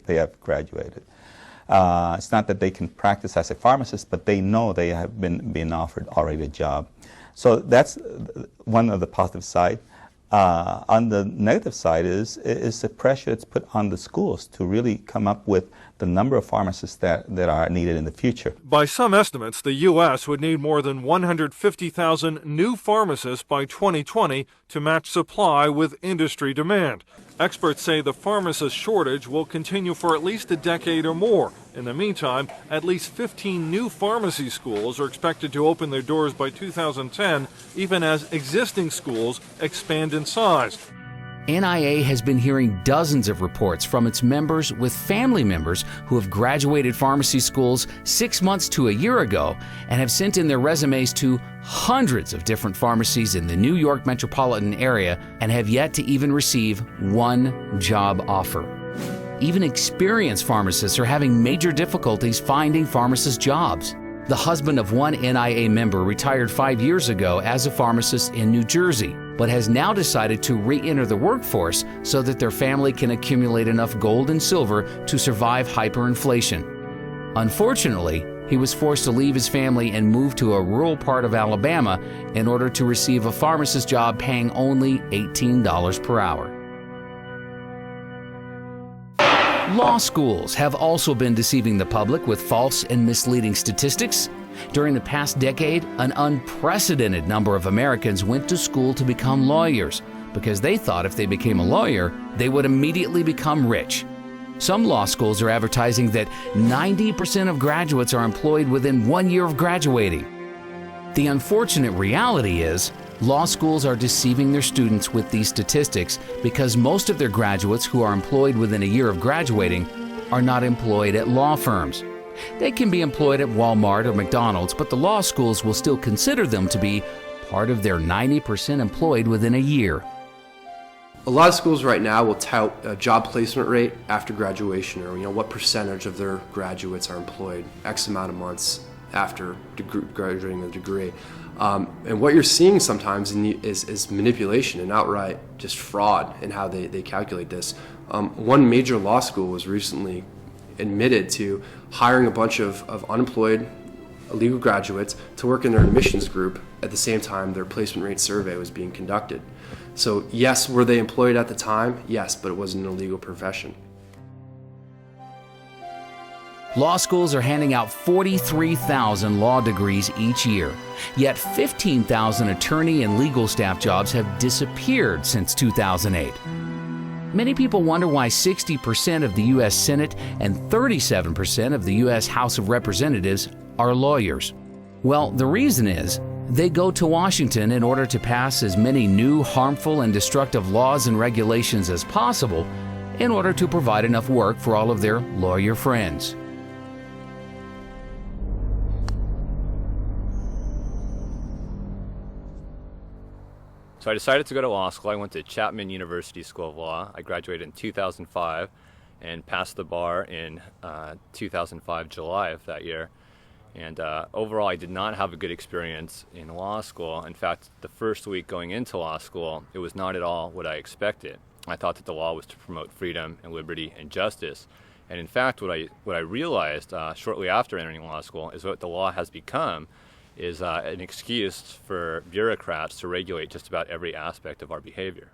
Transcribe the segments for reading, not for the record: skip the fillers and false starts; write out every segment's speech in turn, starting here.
they have graduated. It's not that they can practice as a pharmacist, but they know they have been offered already a job. So that's one of the positive side. On the negative side is the pressure that's put on the schools to really come up with the number of pharmacists that are needed in the future. By some estimates, the U.S. would need more than 150,000 new pharmacists by 2020 to match supply with industry demand. Experts say the pharmacist shortage will continue for at least a decade or more. In the meantime, at least 15 new pharmacy schools are expected to open their doors by 2010, even as existing schools expand in size. NIA has been hearing dozens of reports from its members with family members who have graduated pharmacy schools 6 months to a year ago and have sent in their resumes to hundreds of different pharmacies in the New York metropolitan area and have yet to even receive one job offer. Even experienced pharmacists are having major difficulties finding pharmacist jobs. The husband of one NIA member retired 5 years ago as a pharmacist in New Jersey, but has now decided to re-enter the workforce so that their family can accumulate enough gold and silver to survive hyperinflation. Unfortunately, he was forced to leave his family and move to a rural part of Alabama in order to receive a pharmacist job paying only $18 per hour. Law schools have also been deceiving the public with false and misleading statistics. During the past decade, an unprecedented number of Americans went to school to become lawyers because they thought if they became a lawyer, they would immediately become rich. Some law schools are advertising that 90% of graduates are employed within 1 year of graduating. The unfortunate reality is, law schools are deceiving their students with these statistics because most of their graduates who are employed within a year of graduating are not employed at law firms. They can be employed at Walmart or McDonald's, but the law schools will still consider them to be part of their 90% employed within a year. A lot of schools right now will tout a job placement rate after graduation, or what percentage of their graduates are employed X amount of months after graduating with a degree. And what you're seeing sometimes is manipulation and outright just fraud in how they calculate this. One major law school was recently admitted to hiring a bunch of unemployed illegal graduates to work in their admissions group at the same time their placement rate survey was being conducted. So yes, were they employed at the time? Yes, but it wasn't an illegal profession. Law schools are handing out 43,000 law degrees each year, yet 15,000 attorney and legal staff jobs have disappeared since 2008. Many people wonder why 60% of the U.S. Senate and 37% of the U.S. House of Representatives are lawyers. Well, the reason is they go to Washington in order to pass as many new, harmful, and destructive laws and regulations as possible in order to provide enough work for all of their lawyer friends. So I decided to go to law school. I went to Chapman University School of Law. I graduated in 2005 and passed the bar in 2005, July of that year. And overall, I did not have a good experience in law school. In fact, the first week going into law school, it was not at all what I expected. I thought that the law was to promote freedom and liberty and justice. And in fact, what I realized shortly after entering law school is what the law has become is an excuse for bureaucrats to regulate just about every aspect of our behavior.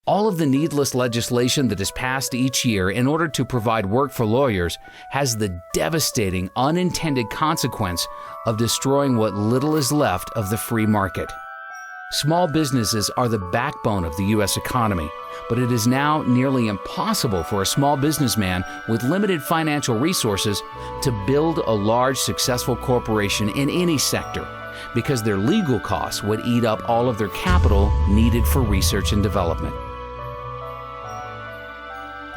All of the needless legislation that is passed each year in order to provide work for lawyers has the devastating unintended consequence of destroying what little is left of the free market. Small businesses are the backbone of the U.S. economy, but it is now nearly impossible for a small businessman with limited financial resources to build a large, successful corporation in any sector because their legal costs would eat up all of their capital needed for research and development.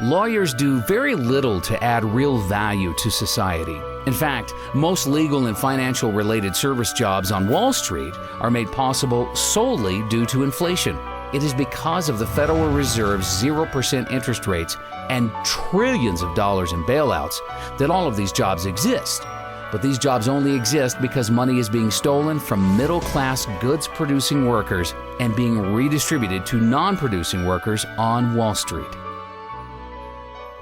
Lawyers do very little to add real value to society. In fact, most legal and financial related service jobs on Wall Street are made possible solely due to inflation. It is because of the Federal Reserve's 0% interest rates and trillions of dollars in bailouts that all of these jobs exist. But these jobs only exist because money is being stolen from middle-class goods-producing workers and being redistributed to non-producing workers on Wall Street.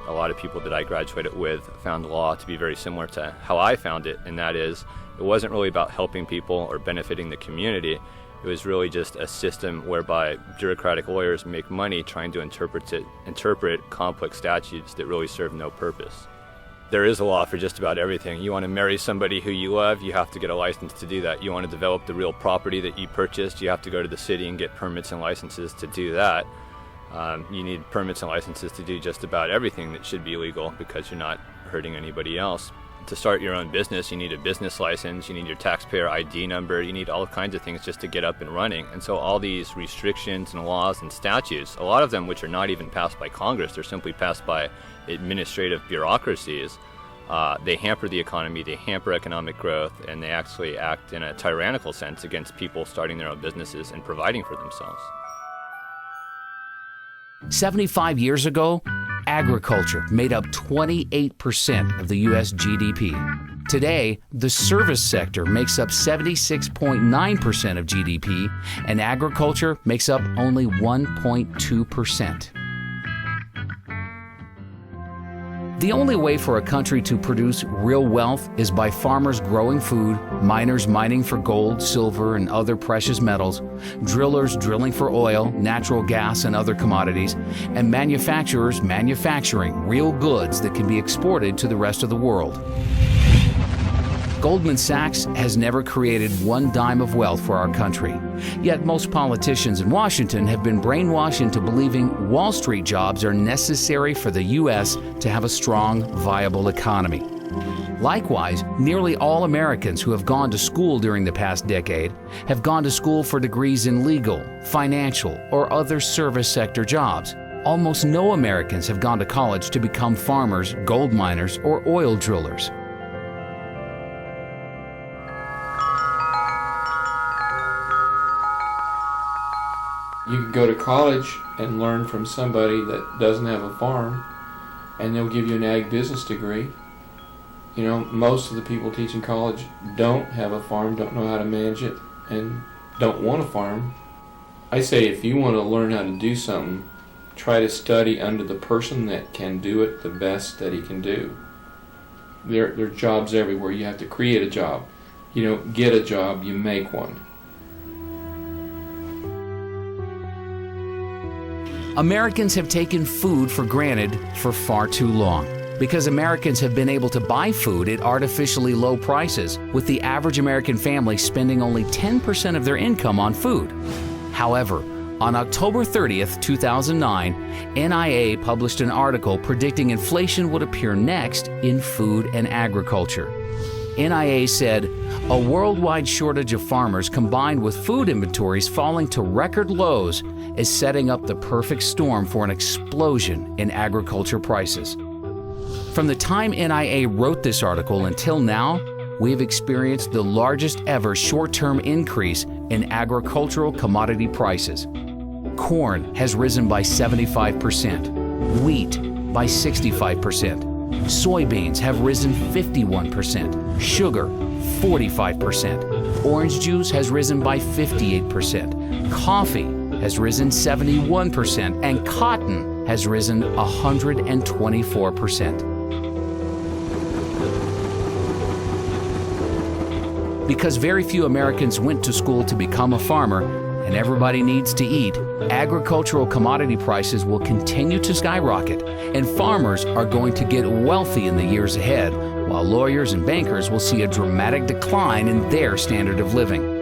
A lot of people that I graduated with found law to be very similar to how I found it, and that is, it wasn't really about helping people or benefiting the community. It was really just a system whereby bureaucratic lawyers make money trying to interpret complex statutes that really serve no purpose. There is a law for just about everything. You want to marry somebody who you love, you have to get a license to do that. You want to develop the real property that you purchased, you have to go to the city and get permits and licenses to do that. You need permits and licenses to do just about everything that should be legal because you're not hurting anybody else. To start your own business, you need a business license, you need your taxpayer ID number, you need all kinds of things just to get up and running. And so all these restrictions and laws and statutes, a lot of them which are not even passed by Congress, they're simply passed by administrative bureaucracies, they hamper the economy, they hamper economic growth, and they actually act in a tyrannical sense against people starting their own businesses and providing for themselves. 75 years ago, agriculture made up 28% of the U.S. GDP. Today, the service sector makes up 76.9% of GDP, and agriculture makes up only 1.2%. The only way for a country to produce real wealth is by farmers growing food, miners mining for gold, silver, and other precious metals, drillers drilling for oil, natural gas, and other commodities, and manufacturers manufacturing real goods that can be exported to the rest of the world. Goldman Sachs has never created one dime of wealth for our country. Yet most politicians in Washington have been brainwashed into believing Wall Street jobs are necessary for the U.S. to have a strong, viable economy. Likewise, nearly all Americans who have gone to school during the past decade have gone to school for degrees in legal, financial, or other service sector jobs. Almost no Americans have gone to college to become farmers, gold miners, or oil drillers. You can go to college and learn from somebody that doesn't have a farm, and they'll give you an ag business degree. You know, most of the people teaching college don't have a farm, don't know how to manage it, and don't want a farm. I say if you want to learn how to do something, try to study under the person that can do it the best that he can do. There are jobs everywhere. You have to create a job. You don't get a job, you make one. Americans have taken food for granted for far too long because Americans have been able to buy food at artificially low prices, with the average American family spending only 10% of their income on food. However, on October 30th, 2009, NIA published an article predicting inflation would appear next in food and agriculture. NIA said, a worldwide shortage of farmers combined with food inventories falling to record lows is setting up the perfect storm for an explosion in agriculture prices. From the time NIA wrote this article until now, we have experienced the largest ever short-term increase in agricultural commodity prices. Corn has risen by 75%, wheat by 65%, soybeans have risen 51%, sugar 45%, orange juice has risen by 58%, coffee has risen 71%, and cotton has risen 124%. Because very few Americans went to school to become a farmer, and everybody needs to eat, agricultural commodity prices will continue to skyrocket, and farmers are going to get wealthy in the years ahead, while lawyers and bankers will see a dramatic decline in their standard of living.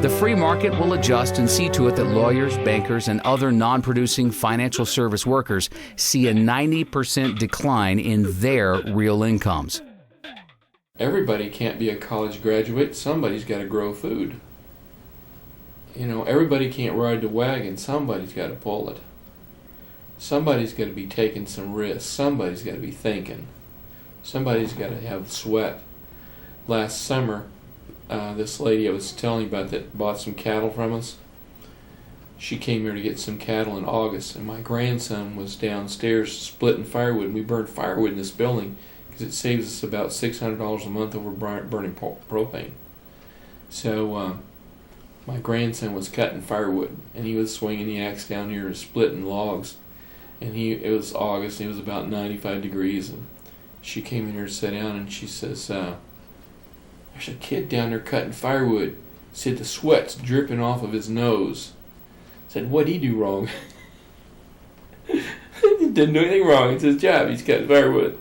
The free market will adjust and see to it that lawyers, bankers, and other non-producing financial service workers see a 90% decline in their real incomes. Everybody can't be a college graduate. Somebody's got to grow food. You know, everybody can't ride the wagon. Somebody's got to pull it. Somebody's got to be taking some risks. Somebody's got to be thinking. Somebody's got to have sweat. Last summer, this lady I was telling you about that bought some cattle from us, she came here to get some cattle in August, and my grandson was downstairs splitting firewood. We burn firewood in this building because it saves us about $600 a month over burning propane. So my grandson was cutting firewood, and he was swinging the axe down here and splitting logs. And it was August, and it was about 95 degrees, and she came in here to sit down, and she says, there's a kid down there cutting firewood. Said the sweat's dripping off of his nose. Said, what'd he do wrong? He didn't do anything wrong. It's his job. He's cutting firewood.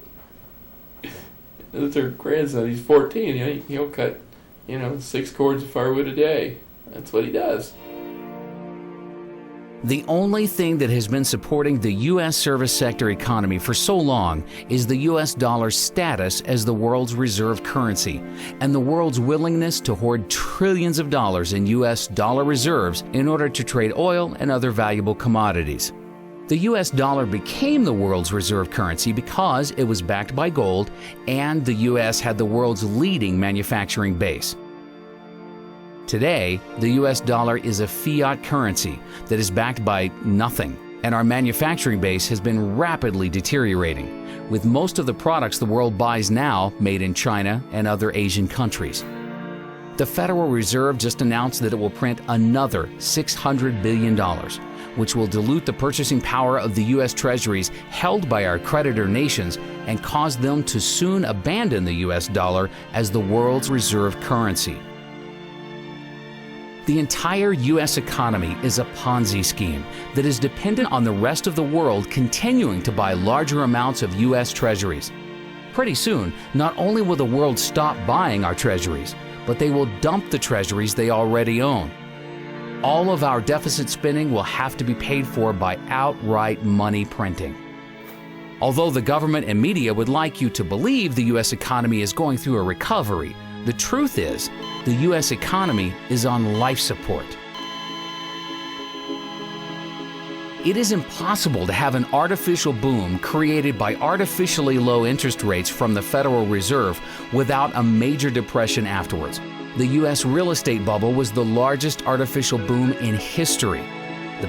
That's her grandson. He's 14. You know, he'll cut, 6 cords of firewood a day. That's what he does. The only thing that has been supporting the U.S. service sector economy for so long is the U.S. dollar's status as the world's reserve currency and the world's willingness to hoard trillions of dollars in U.S. dollar reserves in order to trade oil and other valuable commodities. The U.S. dollar became the world's reserve currency because it was backed by gold and the U.S. had the world's leading manufacturing base. Today, the U.S. dollar is a fiat currency that is backed by nothing, and our manufacturing base has been rapidly deteriorating, with most of the products the world buys now made in China and other Asian countries. The Federal Reserve just announced that it will print another $600 billion, which will dilute the purchasing power of the U.S. Treasuries held by our creditor nations and cause them to soon abandon the U.S. dollar as the world's reserve currency. The entire U.S. economy is a Ponzi scheme that is dependent on the rest of the world continuing to buy larger amounts of U.S. treasuries. Pretty soon, not only will the world stop buying our treasuries, but they will dump the treasuries they already own. All of our deficit spending will have to be paid for by outright money printing. Although the government and media would like you to believe the U.S. economy is going through a recovery, the truth is, the U.S. economy is on life support. It is impossible to have an artificial boom created by artificially low interest rates from the Federal Reserve without a major depression afterwards. The U.S. real estate bubble was the largest artificial boom in history. The